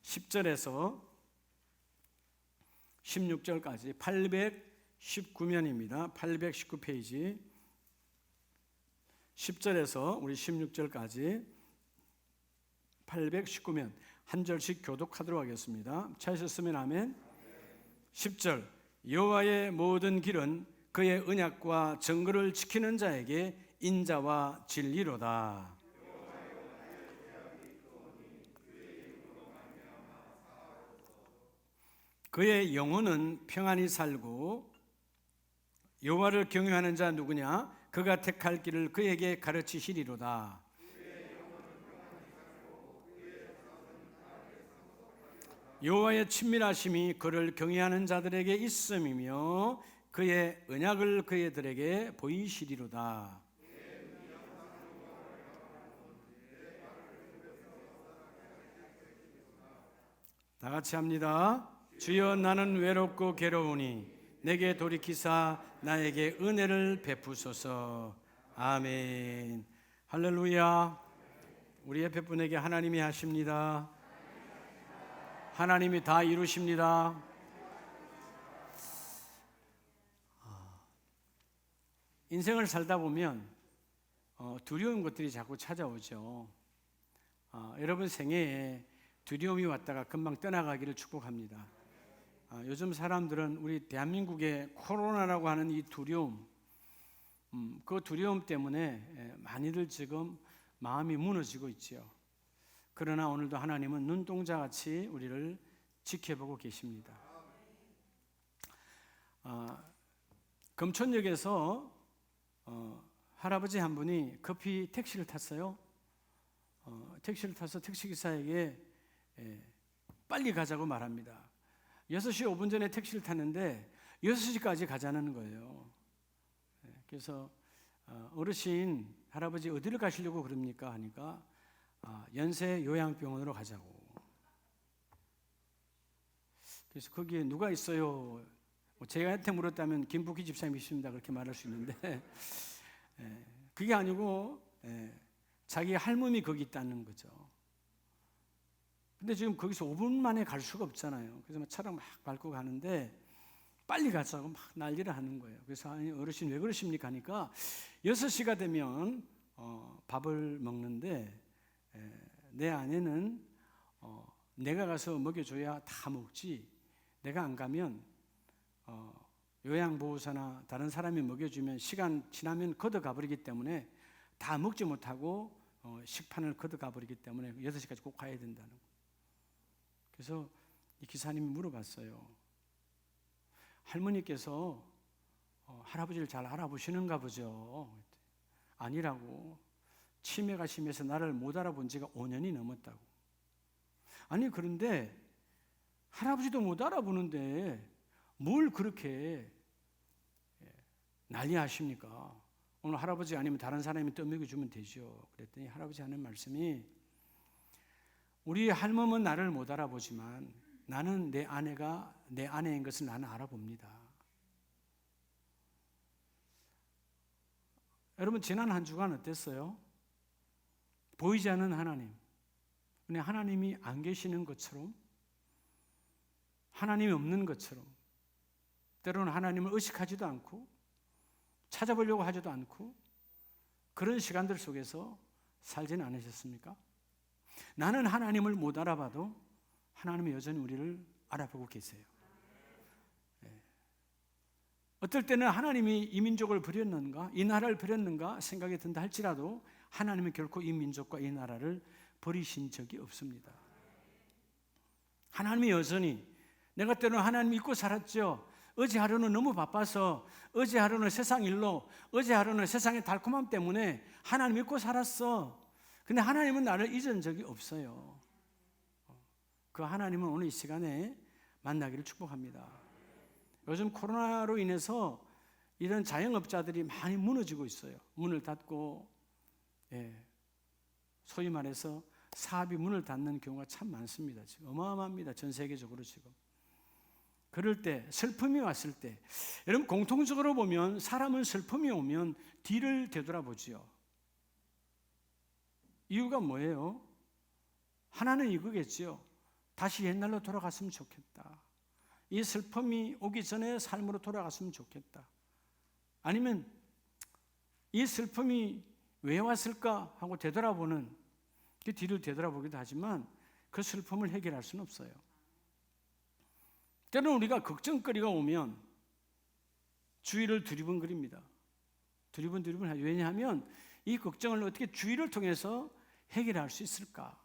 10절에서 16절까지 819면입니다. 819페이지 10절에서 우리 16절까지 819면 한 절씩 교독하도록 하겠습니다. 찾으셨으면 아멘. 10절 여호와의 모든 길은 그의 언약과 정거를 지키는 자에게 인자와 진리로다. 그의 영혼은 평안히 살고 여호와를 경외하는 자 누구냐? 그가 택할 길을 그에게 가르치시리로다. 여호와의 친밀하심이 그를 경외하는 자들에게 있음이며 그의 언약을 그들에게 보이시리로다. 다 같이 합니다. 주여 나는 외롭고 괴로우니 내게 돌이키사 나에게 은혜를 베푸소서. 아멘. 할렐루야. 우리 옆에 분에게 하나님이 하십니다. 하나님이 다 이루십니다. 인생을 살다 보면 두려운 것들이 자꾸 찾아오죠. 여러분 생애에 두려움이 왔다가 금방 떠나가기를 축복합니다. 요즘 사람들은 우리 대한민국의 코로나라고 하는 이 두려움, 그 두려움 때문에 많이들 지금 마음이 무너지고 있죠. 그러나 오늘도 하나님은 눈동자같이 우리를 지켜보고 계십니다. 금천역에서 할아버지 한 분이 급히 택시를 탔어요. 택시를 타서 택시기사에게 빨리 가자고 말합니다. 6시 5분 전에 택시를 탔는데 6시까지 가자는 거예요. 그래서 어르신, 할아버지 어디를 가시려고 그럽니까? 하니까 연세 요양병원으로 가자고. 그래서 거기에 누가 있어요? 제가한테 물었다면 김복희 집사님이 있습니다. 그렇게 말할 수 있는데 그게 아니고 자기 할머니 거기 있다는 거죠. 근데 지금 거기서 5분 만에 갈 수가 없잖아요. 그래서 차를 막 밟고 가는데 빨리 가자고 막 난리를 하는 거예요. 그래서 아니 어르신 왜 그러십니까? 하니까 6시가 되면 밥을 먹는데 내 아내는 내가 가서 먹여줘야 다 먹지, 내가 안 가면 요양보호사나 다른 사람이 먹여주면 시간 지나면 걷어가 버리기 때문에 다 먹지 못하고 식판을 걷어가 버리기 때문에 6시까지 꼭 가야 된다는 거예요. 그래서 이 기사님이 물어봤어요. 할머니께서 할아버지를 잘 알아보시는가 보죠. 아니라고. 치매가 심해서 나를 못 알아본 지가 5년이 넘었다고. 아니 그런데 할아버지도 못 알아보는데 뭘 그렇게 난리하십니까? 오늘 할아버지 아니면 다른 사람이 떠먹여주면 되죠. 그랬더니 할아버지 하는 말씀이, 우리 할멈은 나를 못 알아보지만 나는 내 아내가 내 아내인 것을 나는 알아봅니다. 여러분 지난 한 주간 어땠어요? 보이지 않는 하나님, 근데 하나님이 안 계시는 것처럼, 하나님이 없는 것처럼, 때로는 하나님을 의식하지도 않고 찾아보려고 하지도 않고 그런 시간들 속에서 살지는 않으셨습니까? 나는 하나님을 못 알아봐도 하나님은 여전히 우리를 알아보고 계세요. 어떨 때는 하나님이 이 민족을 버렸는가, 이 나라를 버렸는가 생각이 든다 할지라도 하나님은 결코 이 민족과 이 나라를 버리신 적이 없습니다. 하나님이 여전히, 내가 때로는 하나님 잊고 살았죠. 어제 하루는 너무 바빠서, 어제 하루는 세상 일로, 어제 하루는 세상의 달콤함 때문에 하나님 잊고 살았어. 근데 하나님은 나를 잊은 적이 없어요. 그 하나님은 오늘 이 시간에 만나기를 축복합니다. 요즘 코로나로 인해서 이런 자영업자들이 많이 무너지고 있어요. 문을 닫고, 소위 말해서 사업이 문을 닫는 경우가 참 많습니다. 지금 어마어마합니다. 전 세계적으로 지금. 그럴 때, 슬픔이 왔을 때, 여러분 공통적으로 보면 사람은 슬픔이 오면 뒤를 되돌아보지요. 이유가 뭐예요? 하나는 이거겠죠. 다시 옛날로 돌아갔으면 좋겠다. 이 슬픔이 오기 전에 삶으로 돌아갔으면 좋겠다. 아니면 이 슬픔이 왜 왔을까 하고 되돌아보는, 그 뒤를 되돌아보기도 하지만 그 슬픔을 해결할 수는 없어요. 때로는 우리가 걱정거리가 오면 주위를 두리번거립니다. 두리번두리번 하죠. 왜냐하면 이 걱정을 어떻게 주위를 통해서 해결할 수 있을까?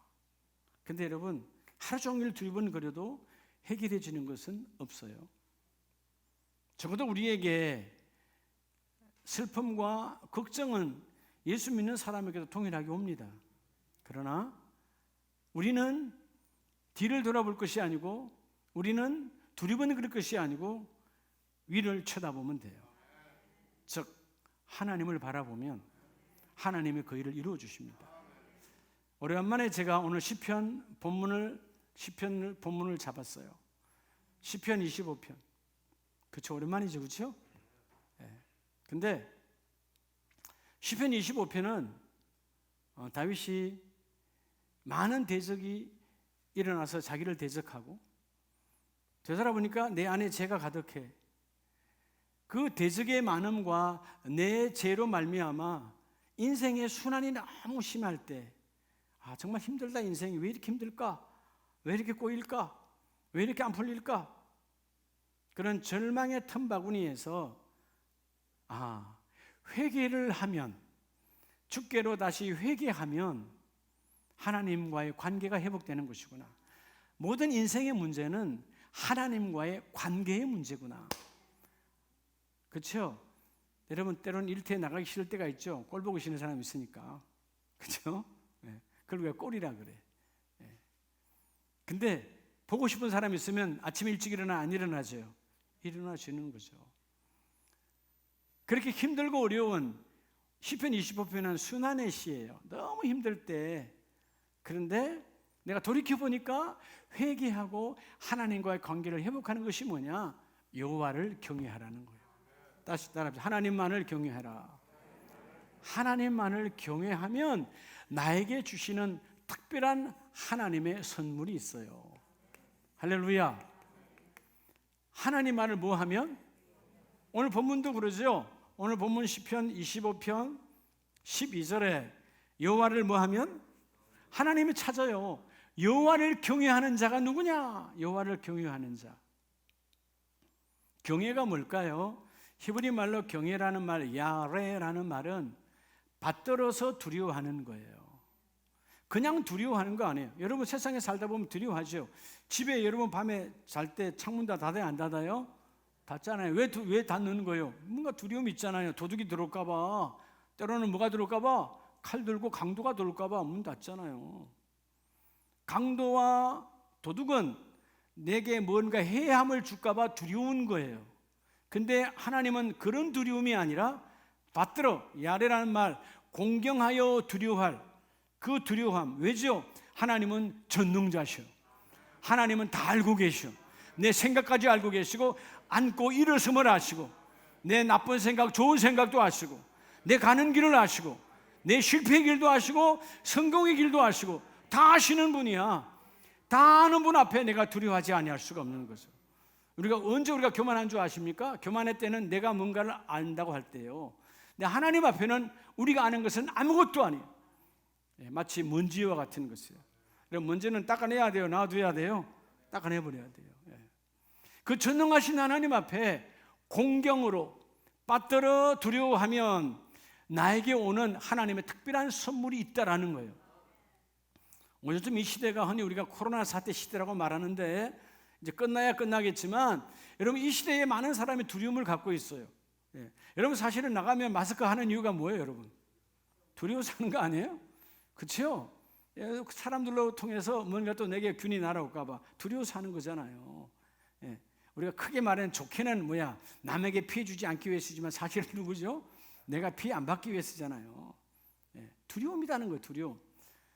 근데 여러분, 하루 종일 두리번거려도 해결해지는 것은 없어요. 적어도 우리에게 슬픔과 걱정은 예수 믿는 사람에게도 동일하게 옵니다. 그러나 우리는 뒤를 돌아볼 것이 아니고, 우리는 두리번거릴 것이 아니고 위를 쳐다보면 돼요. 즉 하나님을 바라보면 하나님이 그 일을 이루어 주십니다. 오래간만에 제가 오늘 시편 본문을 잡았어요. 시편 25편. 그렇죠, 오랜만이죠, 그렇죠? 근데 시편 25편은 다윗이 많은 대적이 일어나서 자기를 대적하고, 되돌아보니까 내 안에 죄가 가득해. 그 대적의 많음과 내 죄로 말미암아 인생의 순환이 너무 심할 때, 정말 힘들다, 인생이 왜 이렇게 힘들까? 왜 이렇게 꼬일까? 왜 이렇게 안 풀릴까? 그런 절망의 틈바구니에서 회개를 하면, 주께로 다시 회개하면 하나님과의 관계가 회복되는 것이구나. 모든 인생의 문제는 하나님과의 관계의 문제구나. 그렇죠? 여러분, 때로는 일터에 나가기 싫을 때가 있죠. 꼴 보고 싶은 사람이 있으니까. 그렇죠? 그걸 왜 꼴이라 그래. 근데 보고 싶은 사람이 있으면 아침 일찍 일어나 안 일어나죠? 일어나지는 거죠. 그렇게 힘들고 어려운 시편 25편은 순환의 시예요. 너무 힘들 때, 그런데 내가 돌이켜보니까 회개하고 하나님과의 관계를 회복하는 것이 뭐냐? 여호와를 경외하라는 거예요. 다시 따라합시다. 하나님만을 경외하라. 하나님만을 경외하면 나에게 주시는 특별한 하나님의 선물이 있어요. 할렐루야. 하나님만을 뭐 하면? 오늘 본문도 그러죠. 오늘 본문 시편 25편 12절에 여호와를 뭐 하면? 하나님이 찾아요. 여호와를 경외하는 자가 누구냐? 여호와를 경외하는 자. 경외가 뭘까요? 히브리 말로 경외라는 말, 야레라는 말은 받들어서 두려워하는 거예요. 그냥 두려워하는 거 아니에요. 여러분 세상에 살다 보면 두려워하죠. 집에 여러분 밤에 잘 때 창문 다 닫아요, 안 닫아요? 닫잖아요. 왜 닫는 거예요? 뭔가 두려움이 있잖아요. 도둑이 들어올까 봐, 때로는 뭐가 들어올까 봐, 칼 들고 강도가 들어올까 봐 문 닫잖아요. 강도와 도둑은 내게 뭔가 해함을 줄까 봐 두려운 거예요. 근데 하나님은 그런 두려움이 아니라 받들어, 야레라는 말, 공경하여 두려워할 그 두려워함. 왜죠? 하나님은 전능자셔. 하나님은 다 알고 계셔. 내 생각까지 알고 계시고, 앉고 일어섬을 아시고, 내 나쁜 생각, 좋은 생각도 아시고, 내 가는 길을 아시고, 내 실패의 길도 아시고, 성공의 길도 아시고, 다 아시는 분이야. 다 아는 분 앞에 내가 두려워하지 아니할 수가 없는 거죠. 언제 우리가 교만한 줄 아십니까? 교만할 때는 내가 뭔가를 안다고 할 때요. 근데 하나님 앞에는 우리가 아는 것은 아무것도 아니에요. 마치 먼지와 같은 것이에요. 먼지는 닦아내야 돼요? 놔둬야 돼요? 닦아내버려야 돼요. 그 전능하신 하나님 앞에 공경으로 받들어 두려워하면 나에게 오는 하나님의 특별한 선물이 있다라는 거예요. 요즘 이 시대가 흔히 우리가 코로나 사태 시대라고 말하는데, 이제 끝나야 끝나겠지만, 여러분 이 시대에 많은 사람이 두려움을 갖고 있어요. 여러분 사실은 나가면 마스크 하는 이유가 뭐예요, 여러분? 두려워서 하는 거 아니에요? 그렇죠? 사람들로 통해서 뭔가 또 내게 균이 날아올까 봐 두려워서 하는 거잖아요. 우리가 크게 말하는 좋게는 뭐야? 남에게 피해 주지 않기 위해서지만 사실은 누구죠? 내가 피해 안 받기 위해서잖아요. 두려움이라는 거예요, 두려움.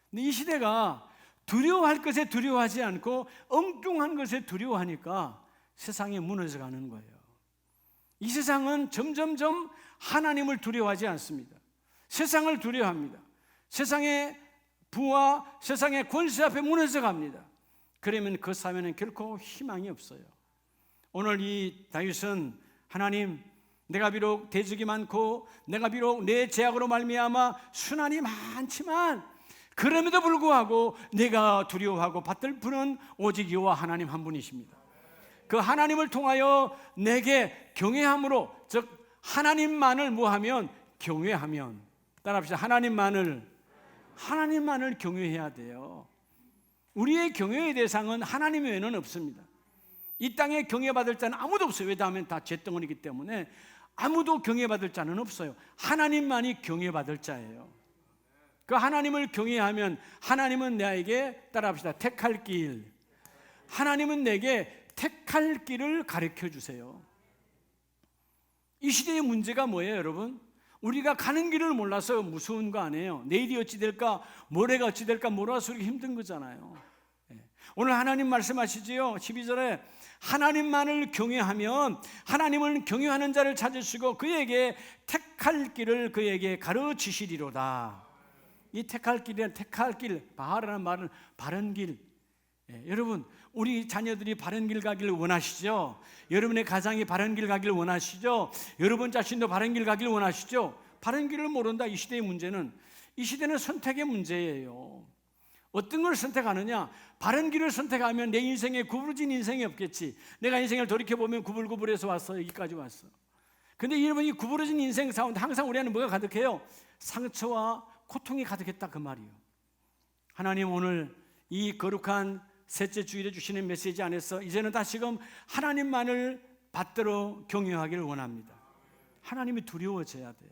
근데 이 시대가 두려워할 것에 두려워하지 않고 엉뚱한 것에 두려워하니까 세상이 무너져가는 거예요. 이 세상은 점점점 하나님을 두려워하지 않습니다. 세상을 두려워합니다. 세상의 부와 세상의 권세 앞에 무너져갑니다. 그러면 그 사회는 결코 희망이 없어요. 오늘 이 다윗은 하나님, 내가 비록 대적이 많고 내가 비록 내 죄악으로 말미암아 순환이 많지만 그럼에도 불구하고 내가 두려워하고 받들 분은 오직 여호와 하나님 한 분이십니다. 그 하나님을 통하여 내게 경외함으로, 즉 하나님만을 뭐하면? 경외하면. 따라합시다. 하나님만을 경외해야 돼요. 우리의 경외의 대상은 하나님 외에는 없습니다. 이 땅에 경외받을 자는 아무도 없어요. 왜냐하면 다 잿덩어리이기 때문에 아무도 경외받을 자는 없어요. 하나님만이 경외받을 자예요. 그 하나님을 경외하면 하나님은 나에게, 따라합시다, 택할 길, 하나님은 내게 택할 길을 가르쳐 주세요. 이 시대의 문제가 뭐예요, 여러분? 우리가 가는 길을 몰라서 무서운 거 아니에요. 내일이 어찌 될까, 모레가 어찌 될까 몰라서 그렇게 힘든 거잖아요. 오늘 하나님 말씀하시지요. 12절에 하나님만을 경외하면 하나님을 경외하는 자를 찾으시고 그에게 택할 길을 그에게 가르치시리로다. 이 택할 길이란, 택할 길, 바하라는 말은 바른 길. 여러분, 우리 자녀들이 바른 길 가기를 원하시죠? 여러분의 가장이 바른 길 가기를 원하시죠? 여러분 자신도 바른 길 가기를 원하시죠? 바른 길을 모른다. 이 시대의 문제는, 이 시대는 선택의 문제예요. 어떤 걸 선택하느냐? 바른 길을 선택하면 내 인생에 구부러진 인생이 없겠지. 내가 인생을 돌이켜보면 구불구불해서 왔어. 여기까지 왔어. 근데 여러분, 이 구부러진 인생 가운데 항상 우리 안에 뭐가 가득해요? 상처와 고통이 가득했다, 그 말이에요. 하나님, 오늘 이 거룩한 셋째 주일에 주시는 메시지 안에서 이제는 다시금 하나님만을 받들어 경외하기를 원합니다. 하나님이 두려워져야 돼요.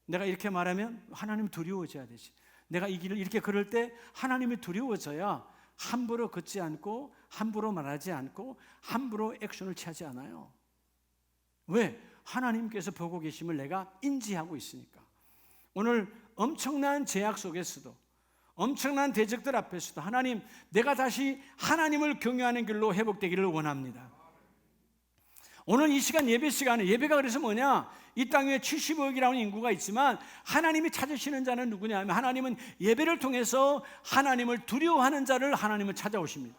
내가 이렇게 말하면 하나님이 두려워져야 되지. 내가 이 길을 이렇게 걸을 때 하나님이 두려워져야 함부로 걷지 않고 함부로 말하지 않고 함부로 액션을 취하지 않아요. 왜? 하나님께서 보고 계심을 내가 인지하고 있으니까. 오늘 엄청난 제약 속에서도, 엄청난 대적들 앞에서도 하나님, 내가 다시 하나님을 경외하는 길로 회복되기를 원합니다. 오늘 이 시간, 예배 시간에, 예배가 그래서 뭐냐? 이 땅에 70억이라는 인구가 있지만 하나님이 찾으시는 자는 누구냐 하면, 하나님은 예배를 통해서 하나님을 두려워하는 자를 하나님은 찾아오십니다.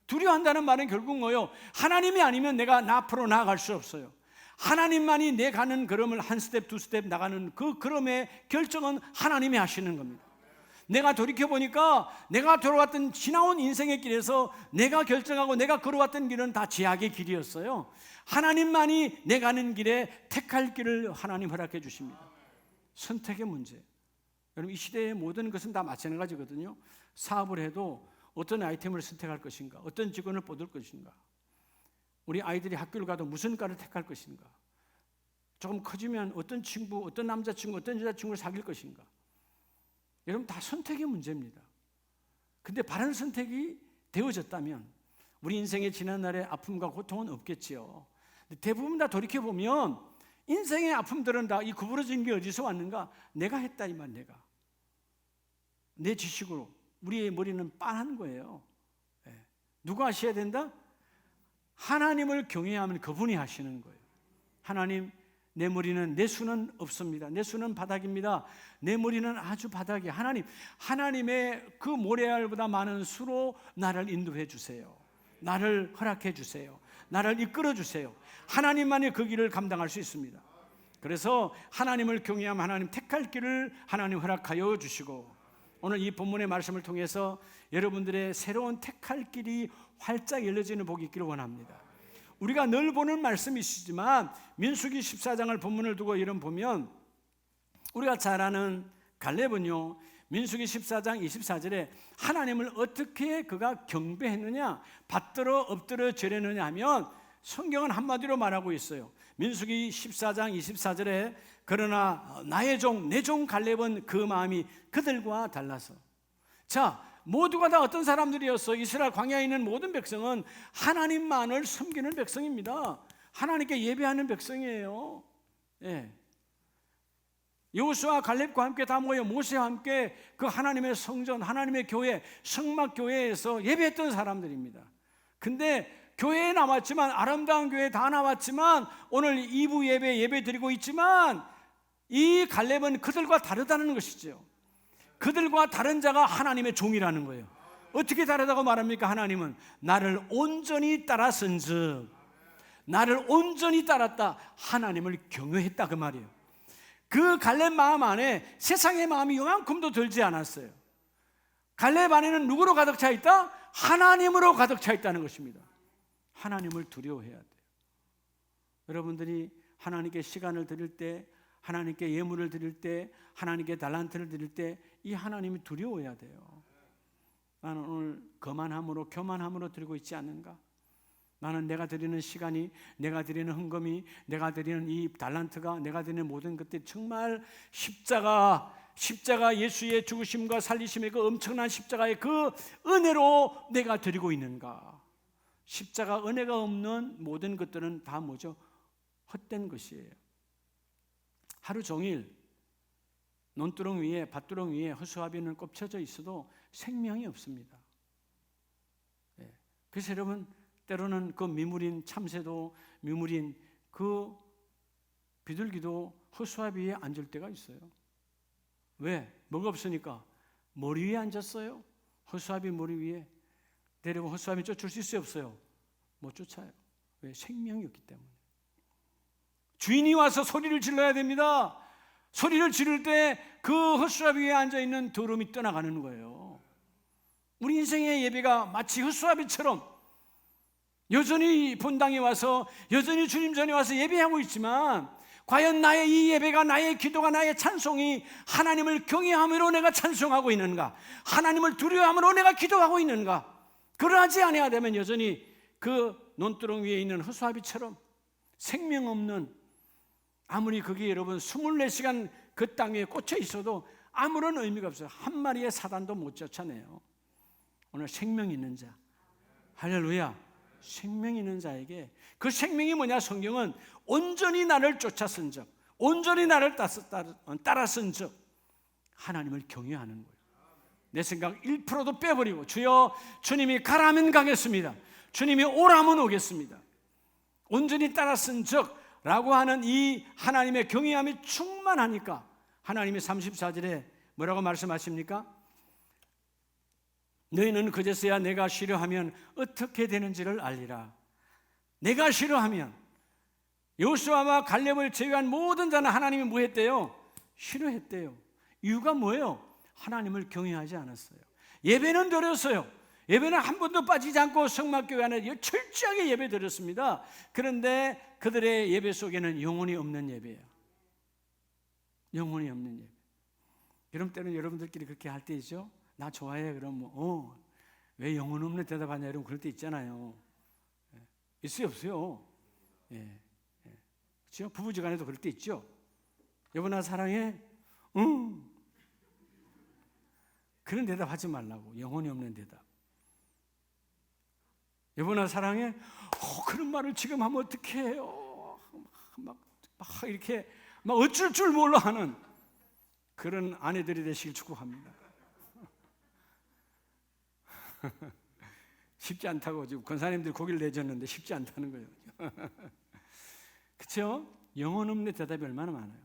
두려워한다는 말은 결국 뭐예요? 하나님이 아니면 내가 앞으로 나아갈 수 없어요. 하나님만이 내 가는 걸음을 한 스텝 두 스텝 나가는 그 걸음의 결정은 하나님이 하시는 겁니다. 내가 돌이켜보니까 내가 돌아왔던 지나온 인생의 길에서 내가 결정하고 내가 걸어왔던 길은 다 제약의 길이었어요. 하나님만이 내 가는 길에 택할 길을 하나님 허락해 주십니다. 선택의 문제. 여러분, 이 시대의 모든 것은 다 마찬가지거든요. 사업을 해도 어떤 아이템을 선택할 것인가, 어떤 직원을 뽑을 것인가, 우리 아이들이 학교를 가도 무슨 과를 택할 것인가, 조금 커지면 어떤 친구, 어떤 남자친구, 어떤 여자친구를 사귈 것인가. 여러분, 다 선택의 문제입니다. 근데 바른 선택이 되어졌다면 우리 인생의 지난날의 아픔과 고통은 없겠지요. 대부분 다 돌이켜보면 인생의 아픔들은 다 이 구부러진 게 어디서 왔는가? 내가 했다, 이 말. 내가 내 지식으로. 우리의 머리는 빤한 거예요. 누가 하셔야 된다? 하나님을 경외하면 그분이 하시는 거예요. 하나님, 내 머리는, 내 수는 없습니다. 내 수는 바닥입니다. 내 머리는 아주 바닥이에요. 하나님, 하나님의 그 모래알보다 많은 수로 나를 인도해 주세요. 나를 허락해 주세요. 나를 이끌어 주세요. 하나님만이 그 길을 감당할 수 있습니다. 그래서 하나님을 경외하면 하나님 택할 길을 하나님 허락하여 주시고, 오늘 이 본문의 말씀을 통해서 여러분들의 새로운 택할 길이 활짝 열려지는 복이 있기를 원합니다. 우리가 늘 보는 말씀이시지만 민수기 14장을 본문을 두고 이런 보면, 우리가 잘 아는 갈렙은요, 민수기 14장 24절에 하나님을 어떻게 그가 경배했느냐, 받들어 엎드려 절했느냐 하면 성경은 한마디로 말하고 있어요. 민수기 14장 24절에 그러나 나의 종, 내 종 갈렙은 그 마음이 그들과 달라서. 자, 모두가 다 어떤 사람들이었어? 이스라엘 광야에 있는 모든 백성은 하나님만을 섬기는 백성입니다. 하나님께 예배하는 백성이에요. 예. 여호수아 갈렙과 함께 다 모여 모세와 함께 그 하나님의 성전, 하나님의 교회, 성막교회에서 예배했던 사람들입니다. 근데 교회에 나왔지만, 아름다운 교회에 다 나왔지만, 오늘 2부 예배 드리고 있지만 이 갈렙은 그들과 다르다는 것이죠. 그들과 다른 자가 하나님의 종이라는 거예요. 어떻게 다르다고 말합니까? 하나님은 나를 온전히 따랐은즉, 나를 온전히 따랐다, 하나님을 경외했다 그 말이에요. 그 갈렙 마음 안에 세상의 마음이 요만큼도 들지 않았어요. 갈렙 안에는 누구로 가득 차 있다? 하나님으로 가득 차 있다는 것입니다. 하나님을 두려워해야 돼요. 여러분들이 하나님께 시간을 드릴 때, 하나님께 예물을 드릴 때, 하나님께 달란트를 드릴 때 이 하나님이 두려워해야 돼요. 나는 오늘 거만함으로, 교만함으로 드리고 있지 않는가? 나는 내가 드리는 시간이, 내가 드리는 헌금이, 내가 드리는 이 달란트가, 내가 드리는 모든 것들이 정말 십자가 예수의 죽으심과 살리심의 그 엄청난 십자가의 그 은혜로 내가 드리고 있는가? 십자가 은혜가 없는 모든 것들은 다 뭐죠? 헛된 것이에요. 하루 종일 논두렁 위에, 밭두렁 위에 허수아비는 꼽혀져 있어도 생명이 없습니다. 그래서 여러분, 때로는 그 미물인 참새도, 미물인 그 비둘기도 허수아비 위에 앉을 때가 있어요. 왜? 뭐가 없으니까 머리 위에 앉았어요. 허수아비 머리 위에. 내려고 허수아비 쫓을 수 있어요, 없어요? 못 쫓아요. 왜? 생명이 없기 때문에. 주인이 와서 소리를 질러야 됩니다. 소리를 지를 때 그 허수아비 위에 앉아있는 더러움이 떠나가는 거예요. 우리 인생의 예배가 마치 허수아비처럼 여전히 본당에 와서, 여전히 주님 전에 와서 예배하고 있지만, 과연 나의 이 예배가, 나의 기도가, 나의 찬송이 하나님을 경외함으로 내가 찬송하고 있는가? 하나님을 두려워함으로 내가 기도하고 있는가? 그러하지 아니하야 되면 여전히 그 논두렁 위에 있는 허수아비처럼 생명 없는, 아무리 그게 여러분 24시간 그 땅 위에 꽂혀 있어도 아무런 의미가 없어요. 한 마리의 사단도 못 쫓아내요. 오늘 생명 있는 자, 할렐루야, 생명 있는 자에게, 그 생명이 뭐냐? 성경은 온전히 나를 쫓았은즉, 온전히 나를 따랐은즉 하나님을 경외하는 거예요. 내 생각 1%도 빼버리고, 주여, 주님이 가라면 가겠습니다, 주님이 오라면 오겠습니다, 온전히 따랐은즉 라고 하는 이 하나님의 경외함이 충만하니까 하나님이 34절에 뭐라고 말씀하십니까? 너희는 그제서야 내가 싫어하면 어떻게 되는지를 알리라. 내가 싫어하면, 여호수아와 갈렙을 제외한 모든 자는 하나님이 뭐 했대요? 싫어했대요. 이유가 뭐예요? 하나님을 경외하지 않았어요. 예배는 드렸어요. 예배는 한 번도 빠지지 않고 성막교회 안에 철저하게 예배 드렸습니다. 그런데 그들의 예배 속에는 영혼이 없는 예배예요. 영혼이 없는 예배. 여러분, 때는 여러분들끼리 그렇게 할 때 있죠? 나 좋아해. 그럼 왜 영혼 없는 대답하냐? 여러분, 그럴 때 있잖아요. 있어요, 없어요? 예. 그렇죠? 부부지간에도 그럴 때 있죠? 여보, 나 사랑해? 그런 대답 하지 말라고. 영혼이 없는 대답. 여보, 나 사랑해? 그런 말을 지금 하면 어떻게 해요? 막 이렇게 막 어쩔 줄 몰라 하는 그런 아내들이 되시길 축복합니다. 쉽지 않다고 지금 권사님들이 고기를 내줬는데 쉽지 않다는 거예요. 그렇죠? 영혼 없는 대답이 얼마나 많아요.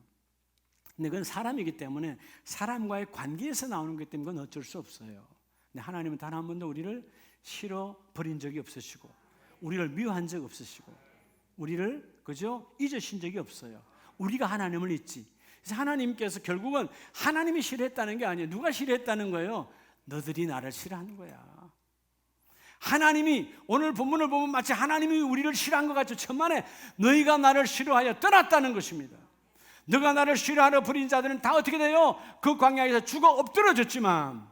근데 그건 사람이기 때문에, 사람과의 관계에서 나오는 것 때문에 그건 어쩔 수 없어요. 근데 하나님은 단 한 번도 우리를 싫어 버린 적이 없으시고, 우리를 미워한 적 없으시고, 우리를 그죠? 잊으신 적이 없어요. 우리가 하나님을 잊지. 그래서 하나님께서 결국은 하나님이 싫어했다는 게 아니에요. 누가 싫어했다는 거예요? 너들이 나를 싫어하는 거야. 하나님이, 오늘 본문을 보면 마치 하나님이 우리를 싫어한 것 같죠. 천만에 너희가 나를 싫어하여 떠났다는 것입니다. 너가 나를 싫어하러 버린 자들은 다 어떻게 돼요? 그 광야에서 죽어 엎드러졌지만,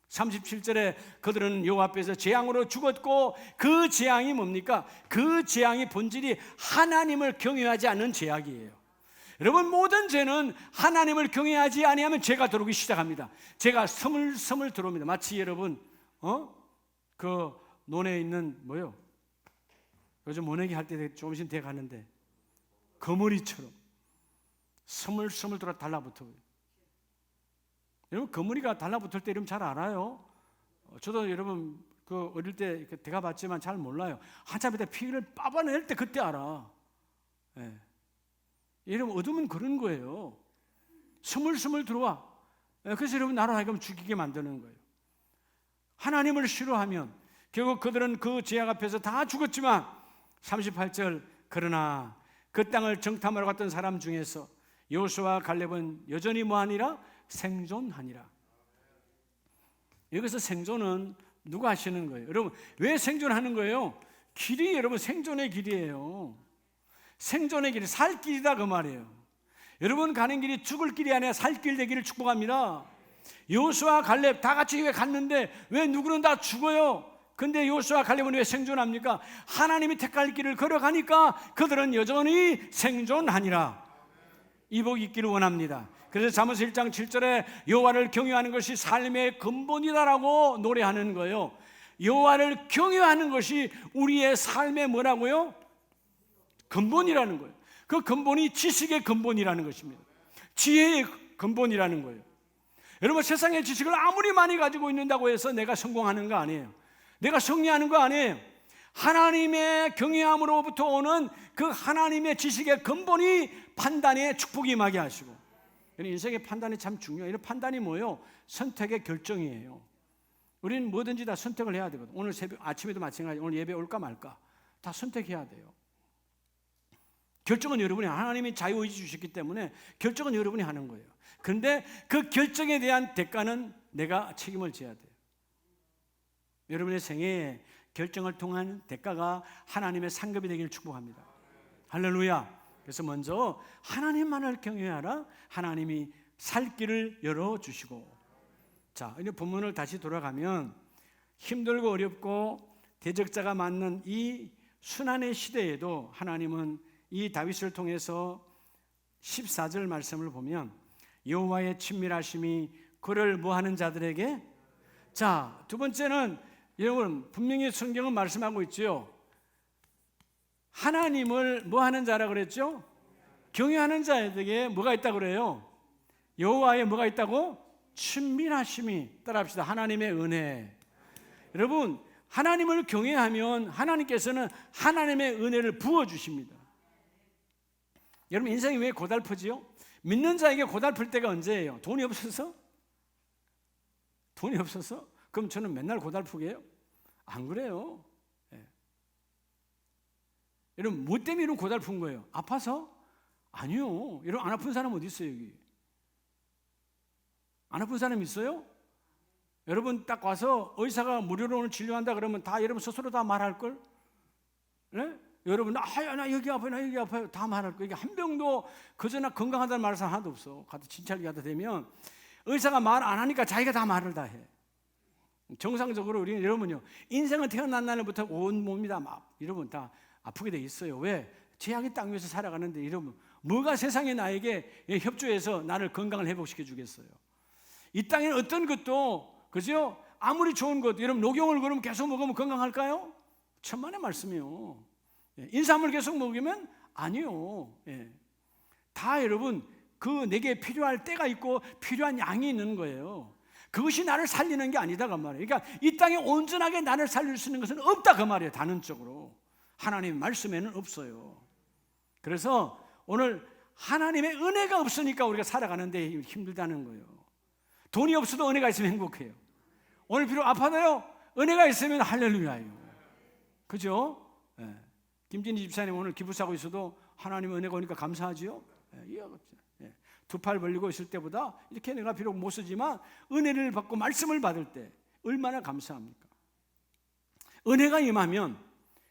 37절에 그들은 여호와 앞에서 재앙으로 죽었고, 그 재앙이 뭡니까? 그 재앙의 본질이 하나님을 경외하지 않는 죄악이에요. 여러분, 모든 죄는 하나님을 경외하지 아니하면 죄가 들어오기 시작합니다. 죄가 서물서물 들어옵니다. 마치 여러분 그 논에 있는 뭐요? 요즘 모내기 할 때 조금씩 돼 가는데 거머리처럼 서물서물 들어 달라붙어요. 여러분, 거머리가 달라붙을 때 이러면 잘 알아요. 저도 여러분 그 어릴 때 대가 봤지만 잘 몰라요. 한참 있다 피를 빠바낼 때 그때 알아. 예. 여러분, 어둠은 그런 거예요. 스물스물 들어와. 그래서 여러분 나로 하여금 죽이게 만드는 거예요. 하나님을 싫어하면 결국 그들은 그 제약 앞에서 다 죽었지만 38절 그러나 그 땅을 정탐하러 갔던 사람 중에서 여호수아와 갈렙은 여전히 뭐하니라? 생존하니라. 여기서 생존은 누가 하시는 거예요? 여러분 왜 생존하는 거예요? 길이 여러분 생존의 길이에요. 생존의 길이 살 길이다 그 말이에요. 여러분 가는 길이 죽을 길이 아니라 살 길 되기를 축복합니다. 여호수아와 갈렙 다 같이 갔는데 왜 누구는 다 죽어요? 근데 여호수아와 갈렙은 왜 생존합니까? 하나님이 택할 길을 걸어가니까 그들은 여전히 생존하니라. 이 복 있기를 원합니다. 그래서 잠언서 1장 7절에 여호와를 경외하는 것이 삶의 근본이다라고 노래하는 거예요. 여호와를 경외하는 것이 우리의 삶의 뭐라고요? 근본이라는 거예요. 그 근본이 지식의 근본이라는 것입니다. 지혜의 근본이라는 거예요. 여러분 세상의 지식을 아무리 많이 가지고 있는다고 해서 내가 성공하는 거 아니에요. 내가 승리하는 거 아니에요. 하나님의 경외함으로부터 오는 그 하나님의 지식의 근본이 판단의 축복이 임하게 하시고, 인생의 판단이 참 중요해요. 이런 판단이 뭐예요? 선택의 결정이에요. 우리는 뭐든지 다 선택을 해야 되거든. 오늘 새벽 아침에도 마찬가지. 오늘 예배 올까 말까 다 선택해야 돼요. 결정은 여러분이, 하나님이 자유의지 주셨기 때문에 결정은 여러분이 하는 거예요. 그런데 그 결정에 대한 대가는 내가 책임을 져야 돼요. 여러분의 생애에 결정을 통한 대가가 하나님의 상급이 되기를 축복합니다. 할렐루야. 그래서 먼저 하나님만을 경외하라. 하나님이 살 길을 열어주시고. 자, 이제 본문을 다시 돌아가면 힘들고 어렵고 대적자가 많는 이 순환의 시대에도 하나님은 이 다윗을 통해서 14절 말씀을 보면 여호와의 친밀하심이 그를 뭐하는 자들에게. 자, 두 번째는 여러분 분명히 성경은 말씀하고 있죠. 하나님을 뭐하는 자라 그랬죠? 경외하는 자에게 뭐가 있다고 그래요? 여호와의 뭐가 있다고? 친밀하심이. 따라합시다. 하나님의 은혜. 여러분 하나님을 경외하면 하나님께서는 하나님의 은혜를 부어주십니다. 여러분 인생이 왜 고달프지요? 믿는 자에게 고달플 때가 언제예요? 돈이 없어서? 돈이 없어서? 그럼 저는 맨날 고달프게 해요? 안 그래요. 네. 여러분 뭐 때문에 이런 고달픈 거예요? 아파서? 아니요. 여러분 안 아픈 사람 어디 있어요 여기? 안 아픈 사람 있어요? 여러분 딱 와서 의사가 무료로 오늘 진료한다 그러면 다 여러분 스스로 다 말할걸? 네? 여러분 나 여기 아파요, 나 여기 아파요 다 말할걸? 이게 한 병도 그저나 건강하다는 말을 하나도 없어. 가서 진찰기 하다 되면 의사가 말 안 하니까 자기가 다 말을 다 해. 정상적으로 우리는 여러분요 인생은 태어난 날부터 온 몸이 다 여러분 다 아프게 돼 있어요. 왜? 죄악의 땅 위에서 살아가는데 여러분 뭐가 세상에 나에게 협조해서 나를 건강을 회복시켜 주겠어요? 이 땅에는 어떤 것도 그죠? 아무리 좋은 것 여러분 녹용을 그러면 계속 먹으면 건강할까요? 천만의 말씀이요. 인삼을 계속 먹으면 아니요. 다 여러분 그 내게 필요할 때가 있고 필요한 양이 있는 거예요. 그것이 나를 살리는 게 아니다 그 말이에요. 그러니까 이 땅에 온전하게 나를 살릴 수 있는 것은 없다 그 말이에요. 단언적으로 하나님의 말씀에는 없어요. 그래서 오늘 하나님의 은혜가 없으니까 우리가 살아가는데 힘들다는 거예요. 돈이 없어도 은혜가 있으면 행복해요. 오늘 비록 아파도요 은혜가 있으면 할렐루야예요. 그죠? 김진희 집사님 오늘 기부사고 있어도 하나님 은혜가 오니까 감사하지요. 두 팔 벌리고 있을 때보다 이렇게 내가 비록 못 쓰지만 은혜를 받고 말씀을 받을 때 얼마나 감사합니까? 은혜가 임하면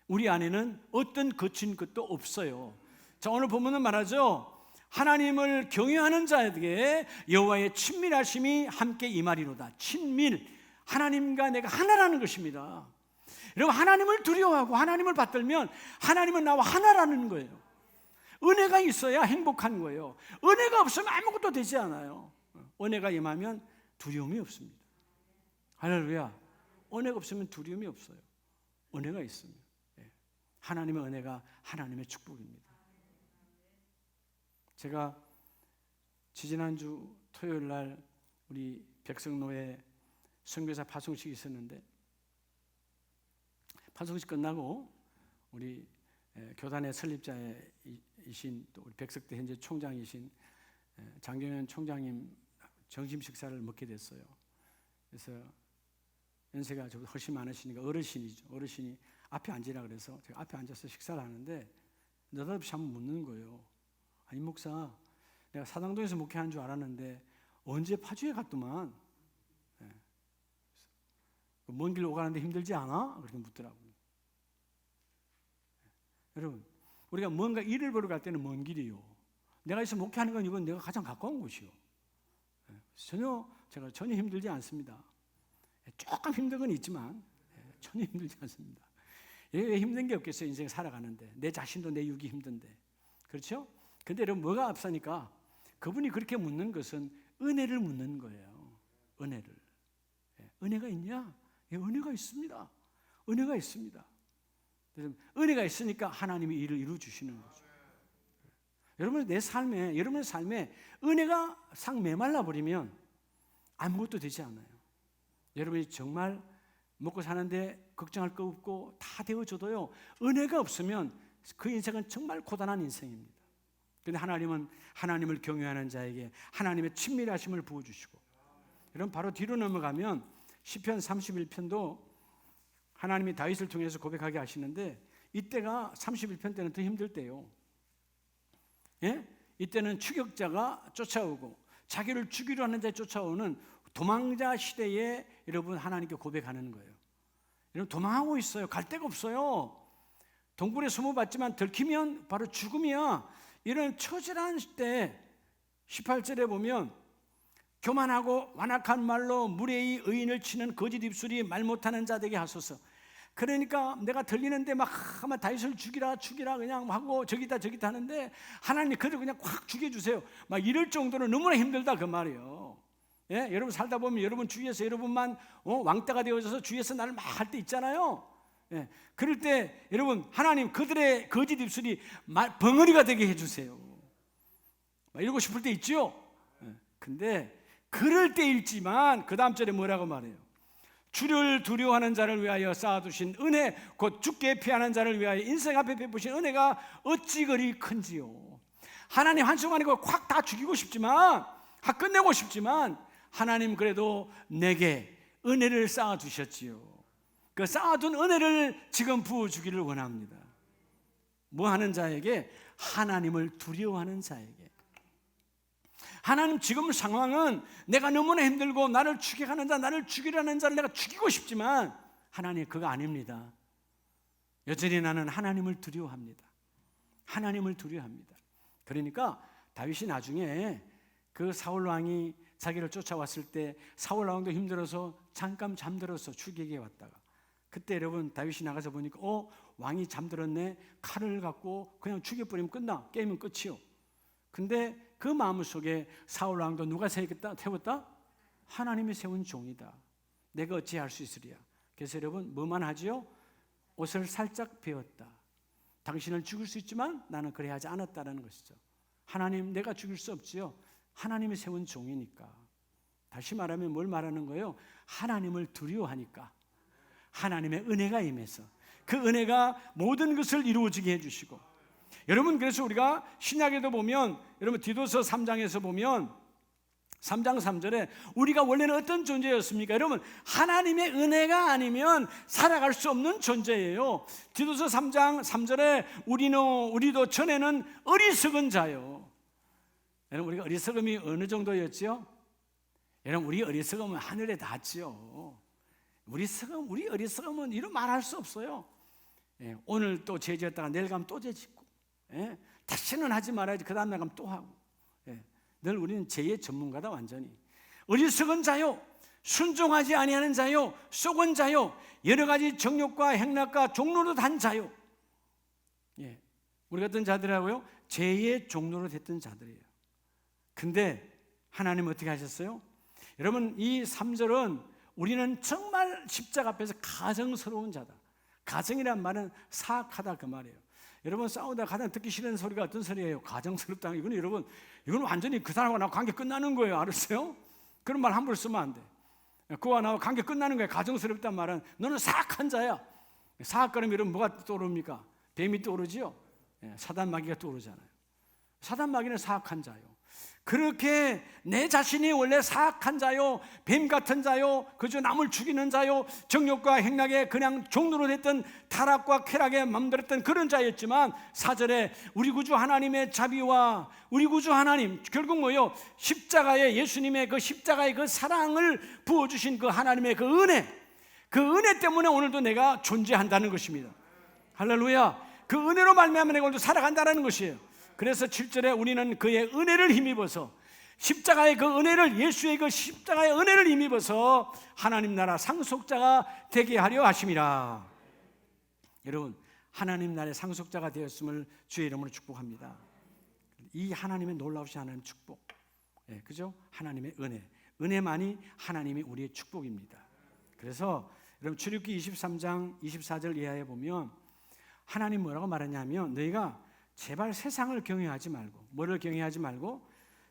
우리 안에는 어떤 거친 것도 없어요. 자, 오늘 본문은 말하죠. 하나님을 경외하는 자에게 여호와의 친밀하심이 함께 임하리로다. 친밀, 하나님과 내가 하나라는 것입니다. 여러분 하나님을 두려워하고 하나님을 받들면 하나님은 나와 하나라는 거예요. 은혜가 있어야 행복한 거예요. 은혜가 없으면 아무것도 되지 않아요. 은혜가 임하면 두려움이 없습니다. 할렐루야. 은혜가 없으면 두려움이 없어요. 은혜가 있습니다. 하나님의 은혜가 하나님의 축복입니다. 제가 지지난주 토요일 날 우리 백성노예 선교사 파송식이 있었는데 파송식 끝나고 우리 교단의 설립자이신 또 우리 백석대 현재 총장이신 장경현 총장님 점심 식사를 먹게 됐어요. 그래서 연세가 저보다 훨씬 많으시니까 어르신이죠. 어르신이 앞에 앉으라 그래서 제가 앞에 앉아서 식사를 하는데 느닷없이 한번 묻는 거예요. 아니 목사, 내가 사당동에서 목회하는 줄 알았는데 언제 파주에 갔더만? 네. 먼 길 오가는데 힘들지 않아? 그렇게 묻더라고요. 네. 여러분, 우리가 뭔가 일을 보러 갈 때는 먼 길이요. 내가 있어 목회하는 건 이건 내가 가장 가까운 곳이요. 네. 제가 전혀 힘들지 않습니다. 조금 힘든 건 있지만 전혀 힘들지 않습니다. 왜 힘든 게 없겠어요? 인생 살아가는데 내 자신도 내 육이 힘든데, 그렇죠? 근데 여러분 뭐가 앞서니까 그분이 그렇게 묻는 것은 은혜를 묻는 거예요. 은혜를. 은혜가 있냐? 은혜가 있습니다. 은혜가 있습니다. 은혜가 있으니까 하나님이 일을 이루어 주시는 거죠. 여러분의 삶에 은혜가 상 메말라 버리면 아무것도 되지 않아요. 여러분이 정말 먹고 사는데 걱정할 거 없고 다 되어줘도요, 은혜가 없으면 그 인생은 정말 고단한 인생입니다. 그런데 하나님은 하나님을 경외하는 자에게 하나님의 친밀하심을 부어주시고, 여러분 바로 뒤로 넘어가면 시편 31편도 하나님이 다윗을 통해서 고백하게 하시는데, 이때가 31편 때는 더 힘들 때요. 예? 이때는 추격자가 쫓아오고 자기를 죽이려 하는 자에 쫓아오는 도망자 시대에 여러분 하나님께 고백하는 거예요. 여러분 도망하고 있어요. 갈 데가 없어요. 동굴에 숨어봤지만 들키면 바로 죽음이야. 이런 처절한 때 18절에 보면 교만하고 완악한 말로 무례히 의인을 치는 거짓 입술이 말 못하는 자 되게 하소서. 그러니까 내가 들리는데 막 다윗을 죽이라 그냥 하고 저기다 하는데 하나님 그대로 그냥 확 죽여주세요. 막 이럴 정도로 너무나 힘들다 그 말이에요. 예? 여러분 살다 보면 여러분 주위에서 여러분만 왕따가 되어져서 주위에서 나를 막 할 때 있잖아요. 예. 그럴 때 여러분 하나님 그들의 거짓 입술이 벙어리가 되게 해주세요. 막 이러고 싶을 때 있죠. 예. 근데 그럴 때일지만 그 다음 절에 뭐라고 말해요? 주를 두려워하는 자를 위하여 쌓아두신 은혜, 곧 죽게 피하는 자를 위하여 인생 앞에 베푸신 은혜가 어찌 그리 큰지요. 하나님 한순간에 확 다 죽이고 싶지만, 다 끝내고 싶지만 하나님 그래도 내게 은혜를 쌓아두셨지요. 그 쌓아둔 은혜를 지금 부어주기를 원합니다. 뭐 하는 자에게? 하나님을 두려워하는 자에게. 하나님 지금 상황은 내가 너무나 힘들고 나를 죽여가는 자, 나를 죽이려는 자를 내가 죽이고 싶지만 하나님 그거 아닙니다. 여전히 나는 하나님을 두려워합니다. 하나님을 두려워합니다. 그러니까 다윗이 나중에 그 사울 왕이 자기를 쫓아왔을 때 사울 왕도 힘들어서 잠깐 잠들어서 죽이게 왔다가, 그때 여러분 다윗이 나가서 보니까 왕이 잠들었네. 칼을 갖고 그냥 죽여버리면 끝나. 게임은 끝이요. 근데 그 마음 속에 사울 왕도 누가 세웠다? 하나님이 세운 종이다. 내가 어찌할 수 있으리야. 그래서 여러분 뭐만 하지요? 옷을 살짝 베었다. 당신을 죽일 수 있지만 나는 그래 하지 않았다라는 것이죠. 하나님 내가 죽일 수 없지요. 하나님이 세운 종이니까. 다시 말하면 뭘 말하는 거예요? 하나님을 두려워하니까 하나님의 은혜가 임해서 그 은혜가 모든 것을 이루어지게 해주시고, 여러분 그래서 우리가 신약에도 보면 여러분 디도서 3장에서 보면 3장 3절에 우리가 원래는 어떤 존재였습니까? 여러분 하나님의 은혜가 아니면 살아갈 수 없는 존재예요. 디도서 3장 3절에 우리도 전에는 어리석은 자요. 여러분 우리가 어리석음이 어느 정도였죠? 여러분 우리 어리석음은 하늘에 닿지요. 우리 어리석음은 이런 말할 수 없어요. 예, 오늘 또 죄지었다가 내일 가면 또 죄짓고, 예, 다시는 하지 말아야지 그 다음 날 가면 또 하고, 예, 늘 우리는 죄의 전문가다. 완전히 어리석은 자요, 순종하지 아니하는 자요, 속은 자요, 여러 가지 정욕과 행락과 종로로 단 자요. 예, 우리 같은 자들하고요 죄의 종로로 됐던 자들이에요. 근데 하나님 어떻게 하셨어요? 여러분 이 3절은 우리는 정말 십자가 앞에서 가정스러운 자다. 가정이란 말은 사악하다 그 말이에요. 여러분 싸우다 가장 듣기 싫은 소리가 어떤 소리예요? 가정스럽다. 이거는 여러분 이건 완전히 그 사람과 나와 관계 끝나는 거예요. 알았어요? 그런 말 함부로 쓰면 안 돼. 그와 나와 관계 끝나는 거예요. 가정스럽단 말은 너는 사악한 자야. 사악거리면 여러분 뭐가 떠오릅니까? 뱀이 떠오르지요. 사단 마귀가 떠오르잖아요. 사단 마귀는 사악한 자요. 그렇게 내 자신이 원래 사악한 자요, 뱀 같은 자요, 그저 남을 죽이는 자요, 정욕과 행락에 그냥 종로로 됐던 타락과 쾌락에 맘들었던 그런 자였지만 4절에 우리 구주 하나님의 자비와 우리 구주 하나님, 결국 뭐요? 십자가의 예수님의 그 십자가의 그 사랑을 부어주신 그 하나님의 그 은혜 때문에 오늘도 내가 존재한다는 것입니다. 할렐루야. 그 은혜로 말미암아 내가 오늘도 살아간다는 것이에요. 그래서 7절에 우리는 그의 은혜를 힘입어서 십자가의 그 은혜를, 예수의 그 십자가의 은혜를 힘입어서 하나님 나라 상속자가 되게 하려 하심이라. 여러분, 하나님 나라의 상속자가 되었음을 주의 이름으로 축복합니다. 이 하나님의 놀라우신 하나님 축복, 그죠? 하나님의 은혜만이 하나님이 우리의 축복입니다. 그래서 여러분 출애굽기 23장 24절 이하에 보면 하나님 뭐라고 말하냐면, 너희가 제발 세상을 경외하지 말고, 뭐를 경외하지 말고?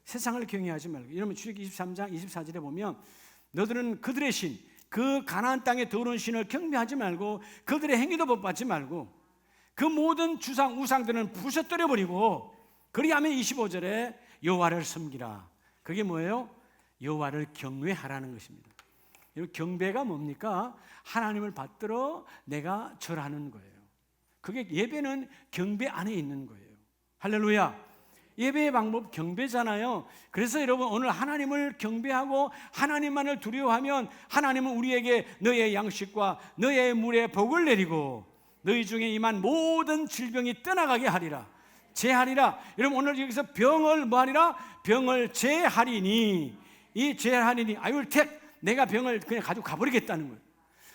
세상을 경외하지 말고. 이러면 출애굽기 23장 24절에 보면 너들은 그들의 신, 그 가나안 땅의 더러운 신을 경배하지 말고 그들의 행위도 법받지 말고 그 모든 주상 우상들은 부셔뜨려 버리고 그리하면 25절에 여호와를 섬기라. 그게 뭐예요? 여호와를 경외하라는 것입니다. 경배가 뭡니까? 하나님을 받들어 내가 절하는 거예요. 그게 예배는 경배 안에 있는 거예요. 할렐루야. 예배의 방법 경배잖아요. 그래서 여러분 오늘 하나님을 경배하고 하나님만을 두려워하면 하나님은 우리에게 너의 양식과 너의 물에 복을 내리고 너희 중에 임한 모든 질병이 떠나가게 하리라. 제하리라. 여러분 오늘 여기서 병을 뭐하리라? 병을 제하리니, 이 제하리니 I will take, 내가 병을 그냥 가지고 가버리겠다는 거예요.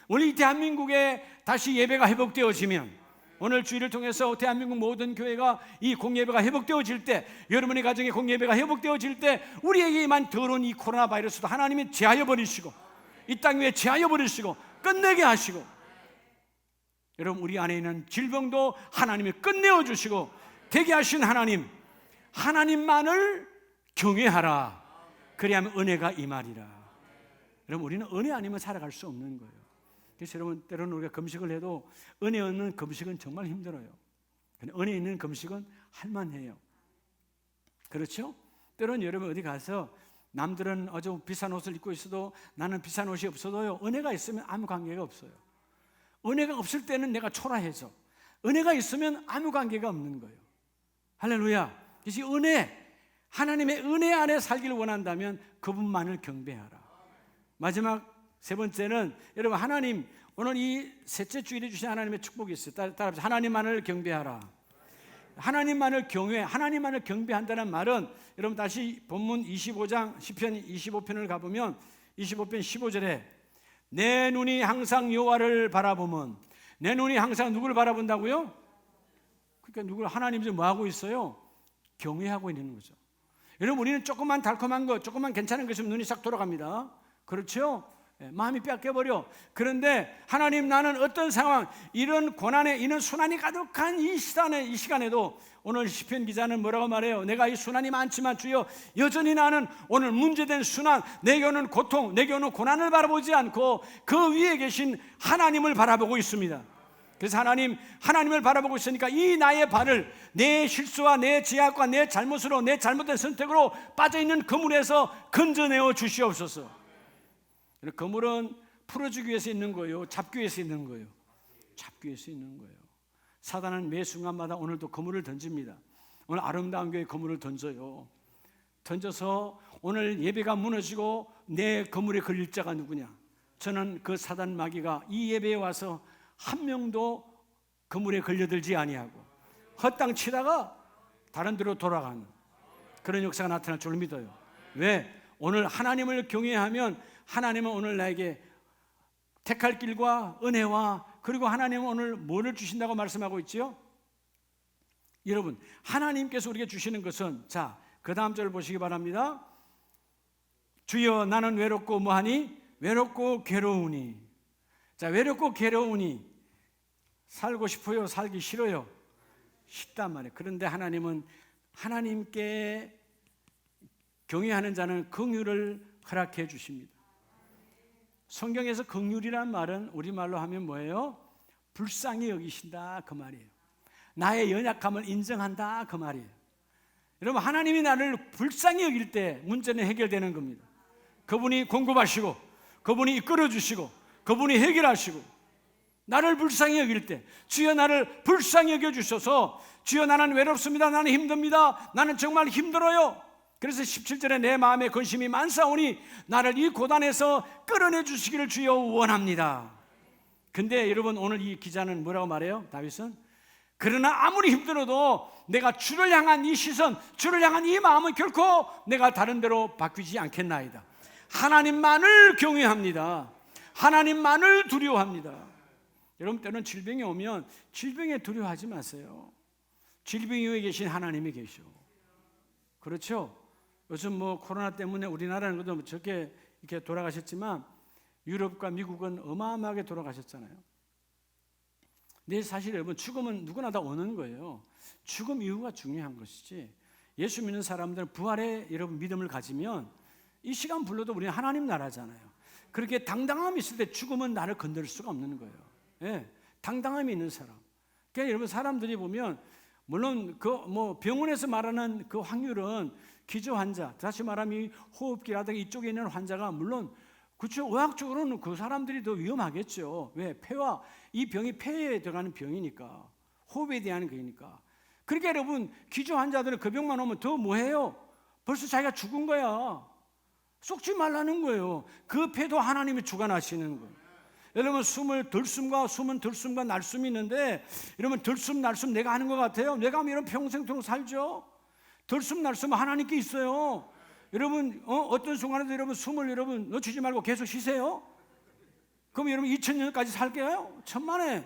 오늘 이 대한민국에 다시 예배가 회복되어지면, 오늘 주일을 통해서 대한민국 모든 교회가 이 공예배가 회복되어질 때, 여러분의 가정의 공예배가 회복되어질 때 우리에게 임한 더러운 이 코로나 바이러스도 하나님이 제하여 버리시고 이 땅 위에 제하여 버리시고 끝내게 하시고, 여러분 우리 안에 있는 질병도 하나님이 끝내어 주시고 되게 하신 하나님, 하나님만을 경외하라. 그리하면 은혜가 임하리라. 여러분 우리는 은혜 아니면 살아갈 수 없는 거예요. 그래서 여러분 때로는 우리가 금식을 해도 은혜 없는 금식은 정말 힘들어요. 은혜 있는 금식은 할만해요. 그렇죠? 때로는 여러분 어디 가서 남들은 아주 비싼 옷을 입고 있어도 나는 비싼 옷이 없어도요, 은혜가 있으면 아무 관계가 없어요. 은혜가 없을 때는 내가 초라해져. 은혜가 있으면 아무 관계가 없는 거예요. 할렐루야. 그래서 은혜, 하나님의 은혜 안에 살기를 원한다면 그분만을 경배하라. 마지막 세 번째는 여러분 하나님, 오늘 이 셋째 주일에 주신 하나님의 축복이 있어요. 따라서 하나님만을 경배하라. 하나님만을 경외, 하나님만을 경배한다는 말은 여러분 다시 본문 25장 시편 25편을 가보면 25편 15절에 내 눈이 항상 여호와를 바라보면, 내 눈이 항상 누구를 바라본다고요? 그러니까 누구를, 하나님 지금 뭐 하고 있어요? 경외하고 있는 거죠. 여러분 우리는 조금만 달콤한 것, 조금만 괜찮은 것이면 눈이 싹 돌아갑니다. 그렇죠? 마음이 뺏겨버려. 그런데 하나님, 나는 어떤 상황, 이런 고난에, 이런 순환이 가득한 이 시간에도 오늘 시편 기자는 뭐라고 말해요? 내가 이 순환이 많지만 주여 여전히 나는 오늘 문제된 순환, 내게 오는 고통, 내게 오는 고난을 바라보지 않고 그 위에 계신 하나님을 바라보고 있습니다. 그래서 하나님을 바라보고 있으니까 이 나의 발을 내 실수와 내 죄악과 내 잘못으로, 내 잘못된 선택으로 빠져있는 그물에서 건져내어 주시옵소서. 그물은 풀어주기 위해서 있는 거예요? 잡기 위해서 있는 거예요? 잡기 위해서 있는 거예요. 사단은 매 순간마다 오늘도 그물을 던집니다. 오늘 아름다운 교회 그물을 던져요. 던져서 오늘 예배가 무너지고 내 그물에 걸릴 자가 누구냐? 저는 그 사단 마귀가 이 예배에 와서 한 명도 그물에 걸려들지 아니하고 헛땅 치다가 다른 데로 돌아가는 그런 역사가 나타날 줄 믿어요. 왜? 오늘 하나님을 경외하면 하나님은 오늘 나에게 택할 길과 은혜와, 그리고 하나님은 오늘 뭐를 주신다고 말씀하고 있지요? 여러분 하나님께서 우리에게 주시는 것은, 자, 그 다음 절을 보시기 바랍니다. 주여 나는 외롭고 뭐하니? 외롭고 괴로우니. 자, 외롭고 괴로우니 살고 싶어요? 살기 싫어요? 싫단 말이에요. 그런데 하나님은 하나님께 경외하는 자는 긍휼을 허락해 주십니다. 성경에서 긍휼이란 말은 우리말로 하면 뭐예요? 불쌍히 여기신다 그 말이에요. 나의 연약함을 인정한다 그 말이에요. 여러분, 하나님이 나를 불쌍히 여길 때 문제는 해결되는 겁니다. 그분이 공급하시고, 그분이 이끌어주시고, 그분이 해결하시고, 나를 불쌍히 여길 때, 주여 나를 불쌍히 여겨주셔서, 주여 나는 외롭습니다, 나는 힘듭니다, 나는 정말 힘들어요. 그래서 17절에 내 마음에 근심이 많사오니 나를 이 고단에서 끌어내 주시기를 주여 원합니다. 근데 여러분, 오늘 이 기자는 뭐라고 말해요? 다윗은 그러나 아무리 힘들어도 내가 주를 향한 이 시선, 주를 향한 이 마음은 결코 내가 다른 데로 바뀌지 않겠나이다. 하나님만을 경외합니다. 하나님만을 두려워합니다. 여러분, 때는 질병이 오면 질병에 두려워하지 마세요. 질병 위에 계신 하나님이 계셔. 그렇죠? 요즘 뭐 코로나 때문에 우리나라는 그래도 저렇게 이렇게 돌아가셨지만 유럽과 미국은 어마어마하게 돌아가셨잖아요. 근데 사실 여러분, 죽음은 누구나 다 오는 거예요. 죽음 이후가 중요한 것이지, 예수 믿는 사람들은 부활에 여러분 믿음을 가지면 이 시간 불러도 우리는 하나님 나라잖아요. 그렇게 당당함이 있을 때 죽음은 나를 건들 수가 없는 거예요. 예, 당당함이 있는 사람. 그러니까 여러분, 사람들이 보면 물론 그 뭐 병원에서 말하는 그 확률은 기저 환자, 다시 말하면 이 호흡기라든가 이쪽에 있는 환자가 물론 그렇죠, 의학적으로는 그 사람들이 더 위험하겠죠. 왜? 폐와 이 병이 폐에 들어가는 병이니까, 호흡에 대한 거니까. 그러니까 여러분, 기저 환자들은 그 병만 오면 더 뭐해요? 벌써 자기가 죽은 거야. 썩지 말라는 거예요. 그 폐도 하나님이 주관하시는 거예요. 여러분, 들숨과 들숨과 날숨이 있는데, 여러분, 들숨 날숨 내가 하는 것 같아요? 내가 하면 이런 평생토록 살죠. 들숨 날숨 하나님께 있어요. 여러분, 어떤 순간에도 여러분 숨을 여러분 놓치지 말고 계속 쉬세요. 그럼 여러분 2000년까지 살게요? 천만에.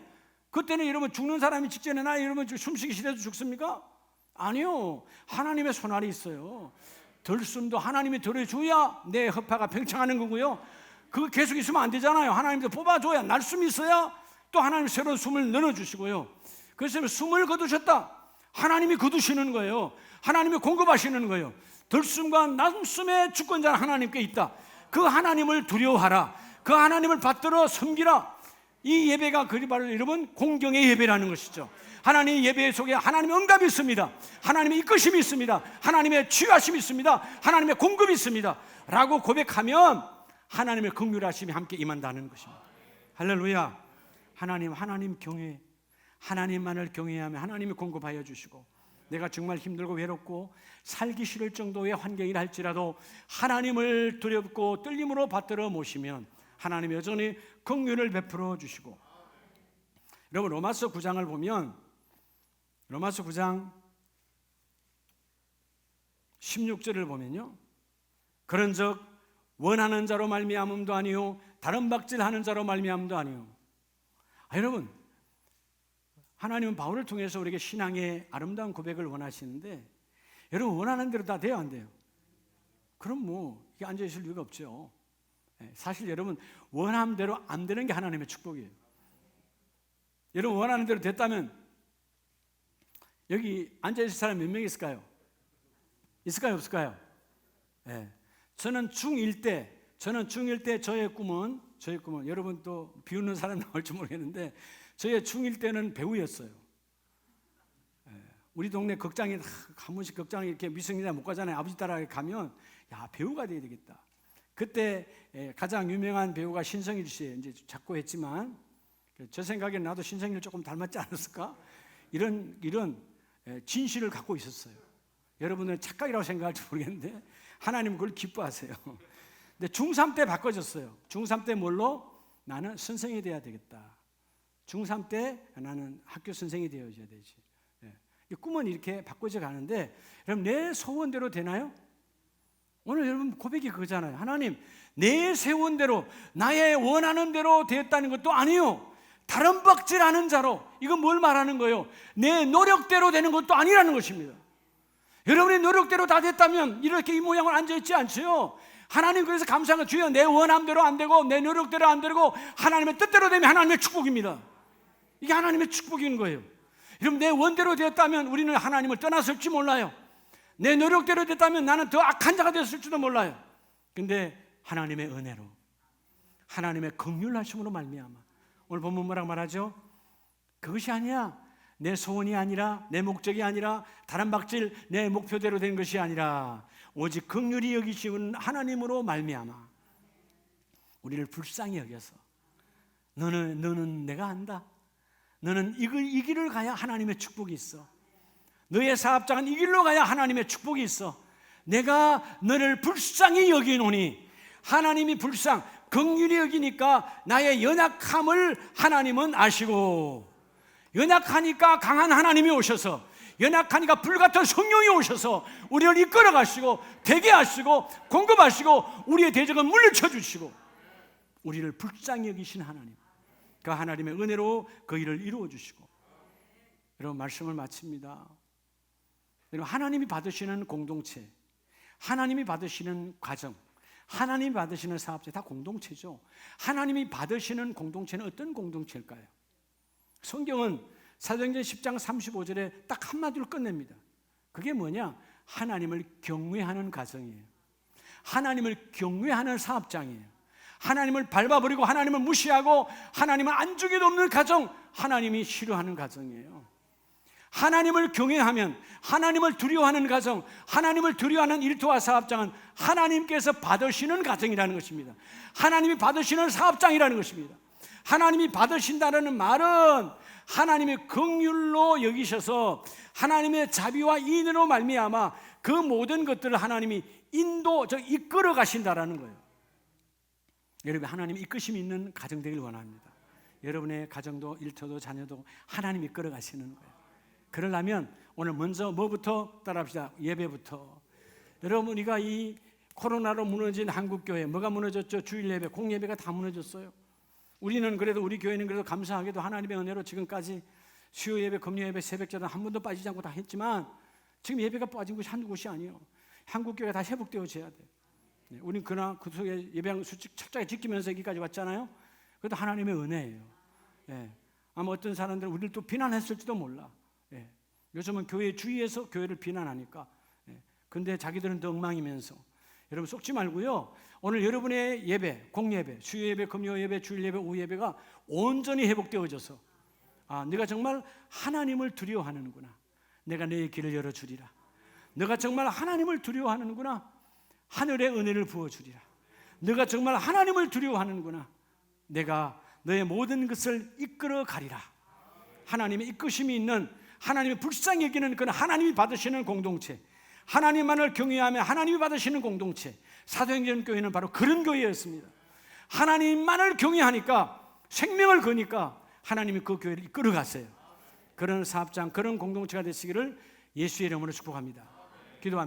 그때는 여러분 죽는 사람이 직전에 나 여러분 숨쉬기 싫어도 죽습니까? 아니요. 하나님의 손알이 있어요. 들숨도 하나님이 들어줘야 내 허파가 팽창하는 거고요. 그거 계속 있으면 안 되잖아요. 하나님도 뽑아줘야, 날숨이 있어야 또 하나님 새로운 숨을 넣어주시고요. 그래서 숨을 거두셨다, 하나님이 거두시는 거예요. 하나님이 공급하시는 거예요. 들숨과 날숨의 주권자는 하나님께 있다. 그 하나님을 두려워하라. 그 하나님을 받들어 섬기라. 이 예배가 그리 바로 여러분 공경의 예배라는 것이죠. 하나님의 예배 속에 하나님의 응답이 있습니다. 하나님의 이끄심이 있습니다. 하나님의 치유하심이 있습니다. 하나님의 공급이 있습니다 라고 고백하면 하나님의 긍휼하심이 함께 임한다는 것입니다. 할렐루야. 하나님 경외, 하나님만을 경외하며 하나님이 공급하여 주시고, 내가 정말 힘들고 외롭고 살기 싫을 정도의 환경이라 할지라도 하나님을 두렵고 떨림으로 받들어 모시면 하나님이 여전히 긍휼을 베풀어 주시고, 여러분 로마서 9장을 보면 로마서 9장 16절을 보면요, 그런즉 원하는 자로 말미암음도 아니요 다른 박질하는 자로 말미암음도 아니요. 여러분, 하나님은 바울을 통해서 우리에게 신앙의 아름다운 고백을 원하시는데, 여러분 원하는 대로 다 돼요, 안 돼요? 그럼 뭐 이게 앉아 있을 이유가 없죠. 사실 여러분 원하는 대로 안 되는 게 하나님의 축복이에요. 여러분 원하는 대로 됐다면 여기 앉아 있을 사람 몇 명 있을까요? 있을까요, 없을까요? 네. 저는 중1 때 저의 꿈은 여러분 또 비웃는 사람 나올지 모르겠는데, 저의 중1 때는 배우였어요. 우리 동네 극장에 한 번씩 극장에 이렇게 미성년자 못 가잖아요. 아버지 따라 가면 야, 배우가 돼야 되겠다. 그때 가장 유명한 배우가 신성일 씨, 이제 자꾸 했지만 제 생각에 나도 신성일 조금 닮았지 않았을까? 이런 진실을 갖고 있었어요. 여러분은 착각이라고 생각할지 모르겠는데 하나님은 그걸 기뻐하세요. 근데 중3 때 바꿔졌어요. 중3 때 뭘로? 나는 선생이 돼야 되겠다. 중3 때 나는 학교 선생이 되어야 되지. 이 꿈은 이렇게 바꿔져 가는데, 여러분 내 소원대로 되나요? 오늘 여러분 고백이 그거잖아요. 하나님, 내 세운대로 나의 원하는 대로 되었다는 것도 아니요 다른 박질하는 자로. 이건 뭘 말하는 거예요? 내 노력대로 되는 것도 아니라는 것입니다. 여러분의 노력대로 다 됐다면 이렇게 이 모양으로 앉아있지 않죠. 하나님 그래서 감사한 거, 주여 내 원함대로 안 되고 내 노력대로 안 되고 하나님의 뜻대로 되면 하나님의 축복입니다. 이게 하나님의 축복인 거예요. 여러분 내 원대로 되었다면 우리는 하나님을 떠났을지 몰라요. 내 노력대로 됐다면 나는 더 악한 자가 됐을지도 몰라요. 근데 하나님의 은혜로, 하나님의 긍휼하심으로 말미암아, 오늘 본문 뭐라고 말하죠? 그것이 아니야, 내 소원이 아니라, 내 목적이 아니라, 다른 박질 내 목표대로 된 것이 아니라 오직 긍휼히 여기시는 하나님으로 말미암아 우리를 불쌍히 여겨서 너는 내가 안다. 너는 이 길을 가야 하나님의 축복이 있어. 너의 사업장은 이 길로 가야 하나님의 축복이 있어. 내가 너를 불쌍히 여기노니, 하나님이 긍휼히 여기니까 나의 연약함을 하나님은 아시고, 연약하니까 강한 하나님이 오셔서, 연약하니까 불같은 성령이 오셔서 우리를 이끌어 가시고 되게 하시고 공급하시고 우리의 대적은 물리쳐 주시고 우리를 불쌍히 여기신 하나님, 그 하나님의 은혜로 그 일을 이루어 주시고. 여러분, 말씀을 마칩니다. 여러분, 하나님이 받으시는 공동체, 하나님이 받으시는 가정, 하나님이 받으시는 사업체 다 공동체죠. 하나님이 받으시는 공동체는 어떤 공동체일까요? 성경은 사도행전 10장 35절에 딱 한마디로 끝냅니다. 그게 뭐냐? 하나님을 경외하는 가정이에요. 하나님을 경외하는 사업장이에요. 하나님을 밟아버리고 하나님을 무시하고 하나님을 안중에도 없는 가정, 하나님이 싫어하는 가정이에요. 하나님을 경외하면, 하나님을 두려워하는 가정, 하나님을 두려워하는 일터와 사업장은 하나님께서 받으시는 가정이라는 것입니다. 하나님이 받으시는 사업장이라는 것입니다. 하나님이 받으신다는 말은 하나님의 긍휼로 여기셔서 하나님의 자비와 인으로 말미암아 그 모든 것들을 하나님이 이끌어 가신다라는 거예요. 여러분, 하나님이 이끄심이 있는 가정 되길 원합니다. 여러분의 가정도 일터도 자녀도 하나님이 이끌어 가시는 거예요. 그러려면 오늘 먼저 뭐부터 따라합시다. 예배부터. 여러분, 우리가 이 코로나로 무너진 한국교회, 뭐가 무너졌죠? 주일 예배, 공예배가 다 무너졌어요. 우리는 그래도, 우리 교회는 그래도 감사하게도 하나님의 은혜로 지금까지 수요 예배, 금요 예배, 새벽 기도 한 번도 빠지지 않고 다 했지만 지금 예배가 빠진 곳이 한두 곳이 아니에요. 한국교회가 다 회복되어져야 돼요. 우리는 그러나 그 속에 예배양 수칙 철저하게 지키면서 여기까지 왔잖아요. 그래도 하나님의 은혜예요. 아마 어떤 사람들은 우리를 또 비난했을지도 몰라. 요즘은 교회 주위에서 교회를 비난하니까. 근데 자기들은 더 엉망이면서. 여러분, 속지 말고요. 오늘 여러분의 예배, 공예배, 수요 예배, 금요 예배, 주일 예배, 오후 예배가 온전히 회복되어져서, 네가 정말 하나님을 두려워하는구나. 내가 너의 길을 열어주리라. 네가 정말 하나님을 두려워하는구나. 하늘의 은혜를 부어주리라. 네가 정말 하나님을 두려워하는구나. 내가 너의 모든 것을 이끌어 가리라. 하나님의 이끄심이 있는, 하나님의 불쌍히 여기는 그런 하나님이 받으시는 공동체, 하나님만을 경외하며 하나님이 받으시는 공동체, 사도행전 교회는 바로 그런 교회였습니다. 하나님만을 경외하니까, 생명을 거니까 하나님이 그 교회를 이끌어 갔어요. 그런 사업장, 그런 공동체가 되시기를 예수의 이름으로 축복합니다. 기도합니다.